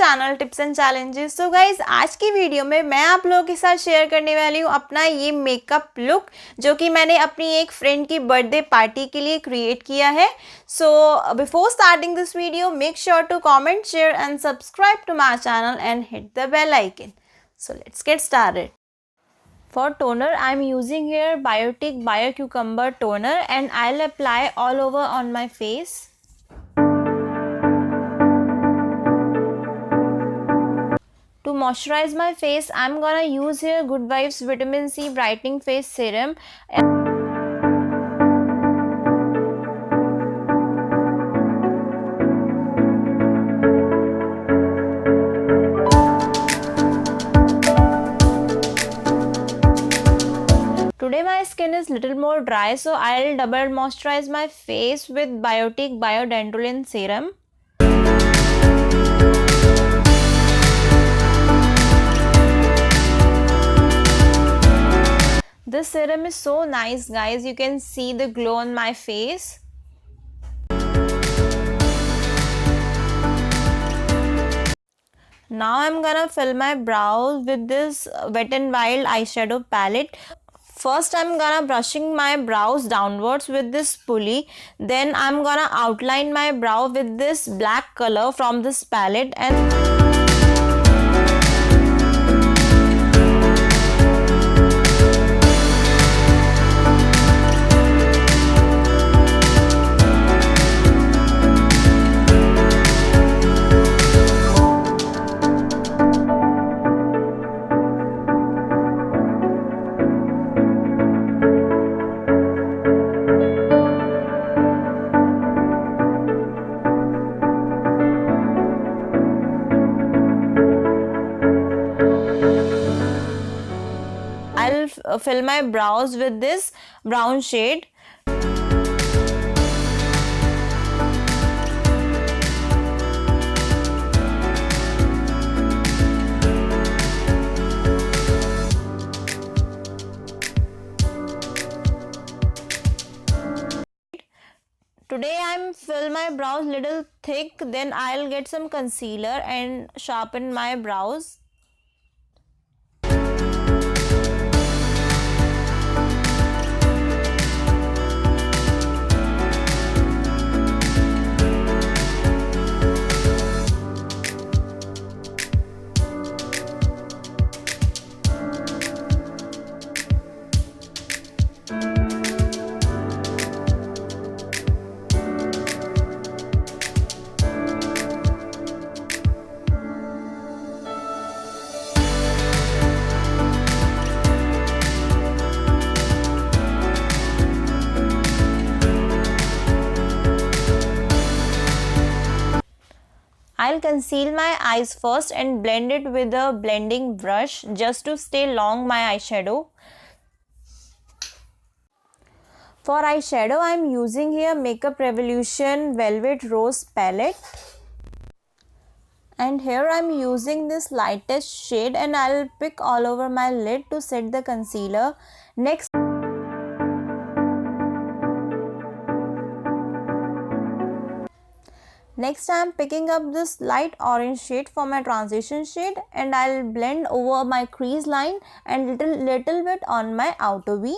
Channel tips and challenges. तो guys आज की वीडियो में मैं आप लोगों के साथ शेयर करने वाली हूँ अपना ये मेकअप लुक जो कि मैंने अपनी एक फ्रेंड की बर्थडे पार्टी के लिए क्रिएट किया है। So before starting this video make sure to comment, share and subscribe to my channel and hit the bell icon. So let's get started. For toner, I'm using here Biotic Bio Cucumber toner and I'll apply all over on my face. To moisturize my face, I'm gonna use here Good Vibes Vitamin C Brightening Face Serum. Today my skin is little more dry, so I'll double moisturize my face with Biotic Biodendroin Serum. This serum is so nice, guys. You can see the glow on my face. Now I'm gonna fill my brows with this Wet n Wild eyeshadow palette. First I'm gonna brushing my brows downwards with this pulley. Then I'm gonna outline my brow with this black color from this palette and I'll fill my brows with this brown shade. Today I'm fill my brows little thick, then I'll get some concealer and sharpen my brows. I'll conceal my eyes first and blend it with a blending brush just to stay long my eyeshadow. For eyeshadow, I'm using here Makeup Revolution Velvet Rose palette. And here I'm using this lightest shade and I'll pick all over my lid to set the concealer. Next I'm picking up this light orange shade for my transition shade and I'll blend over my crease line and little bit on my outer V.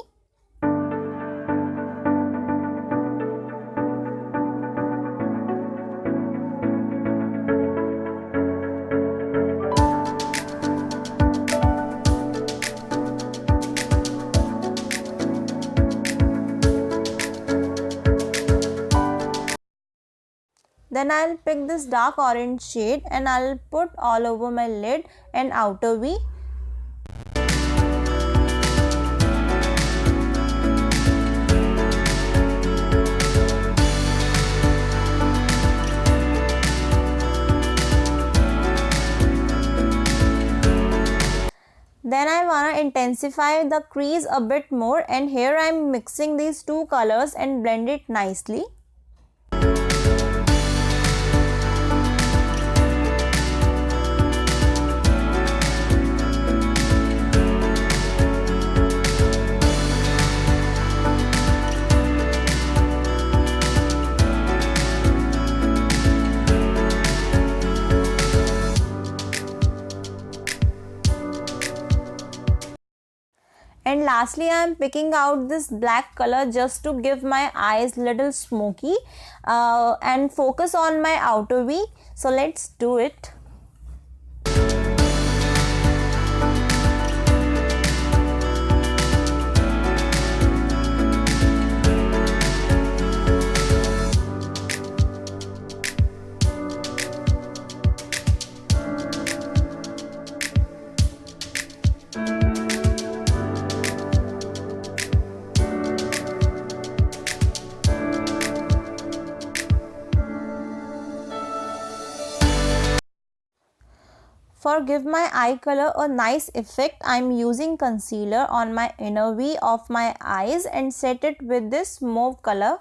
Then I'll pick this dark orange shade and I'll put all over my lid and outer V. Then I wanna intensify the crease a bit more and here I'm mixing these two colors and blend it nicely. And lastly, I am picking out this black color just to give my eyes little smoky and focus on my outer V. So let's do it. For give my eye color a nice effect, I am using concealer on my inner V of my eyes and set it with this mauve color.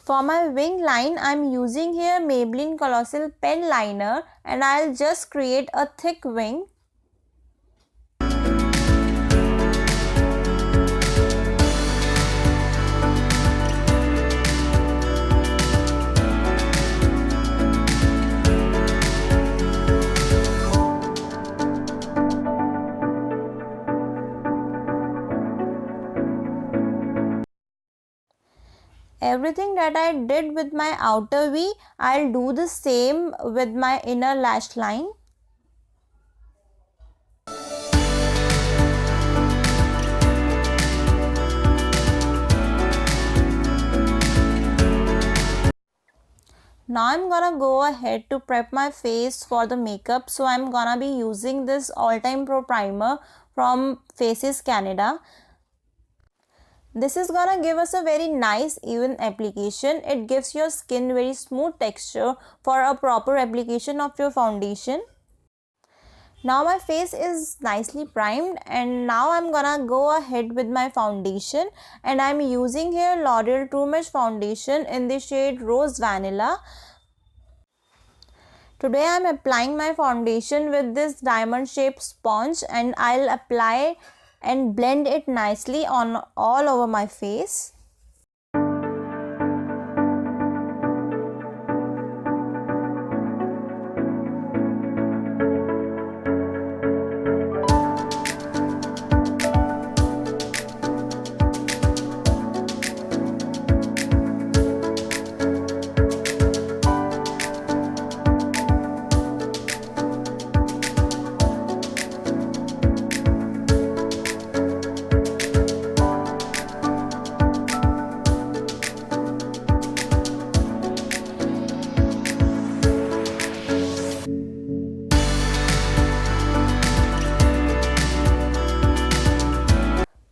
For my wing line, I am using here Maybelline Colossal Pen Liner and I'll just create a thick wing. Everything that I did with my outer V, I'll do the same with my inner lash line. Now I'm gonna go ahead to prep my face for the makeup. So I'm gonna be using this All Time Pro Primer from Faces Canada. This is gonna give us a very nice even application. It gives your skin very smooth texture for a proper application of your foundation. Now my face is nicely primed and now I'm gonna go ahead with my foundation, and I'm using here L'Oreal True Match foundation in the shade Rose Vanilla. Today I am applying my foundation with this diamond shaped sponge and I'll apply and blend it nicely on all over my face.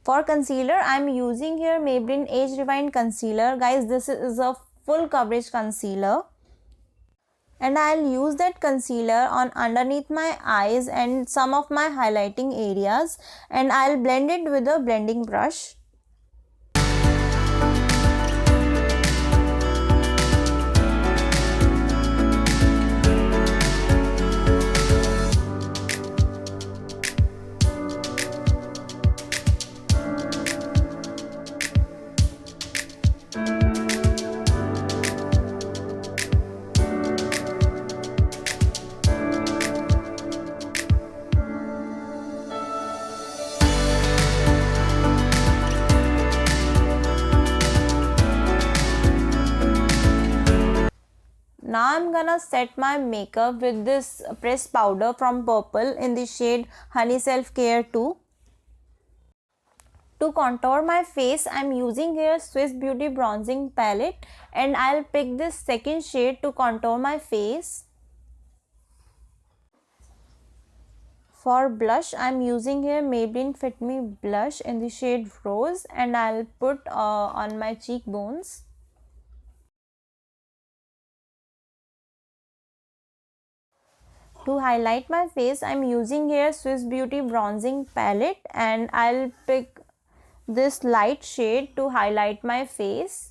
For concealer, I am using here Maybelline Age Rewind Concealer. Guys, this is a full coverage concealer. And I'll use that concealer on underneath my eyes and some of my highlighting areas. And I'll blend it with a blending brush. Now I'm gonna set my makeup with this pressed powder from Purple in the shade Honey Self Care 2. To contour my face, I'm using here Swiss Beauty Bronzing Palette and I'll pick this second shade to contour my face. For blush, I'm using here Maybelline Fit Me Blush in the shade Rose and I'll put on my cheekbones. To highlight my face, I'm using here Swiss Beauty bronzing palette, and I'll pick this light shade to highlight my face.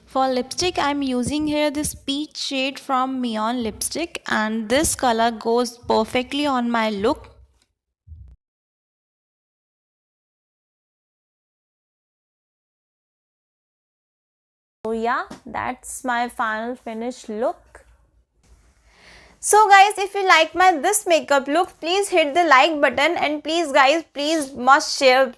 For lipstick, I'm using here this peach shade from Neon Lipstick, and this color goes perfectly on my look. So yeah, that's my final finished look. So guys, if you like my this makeup look, please hit the like button, and please guys, please must share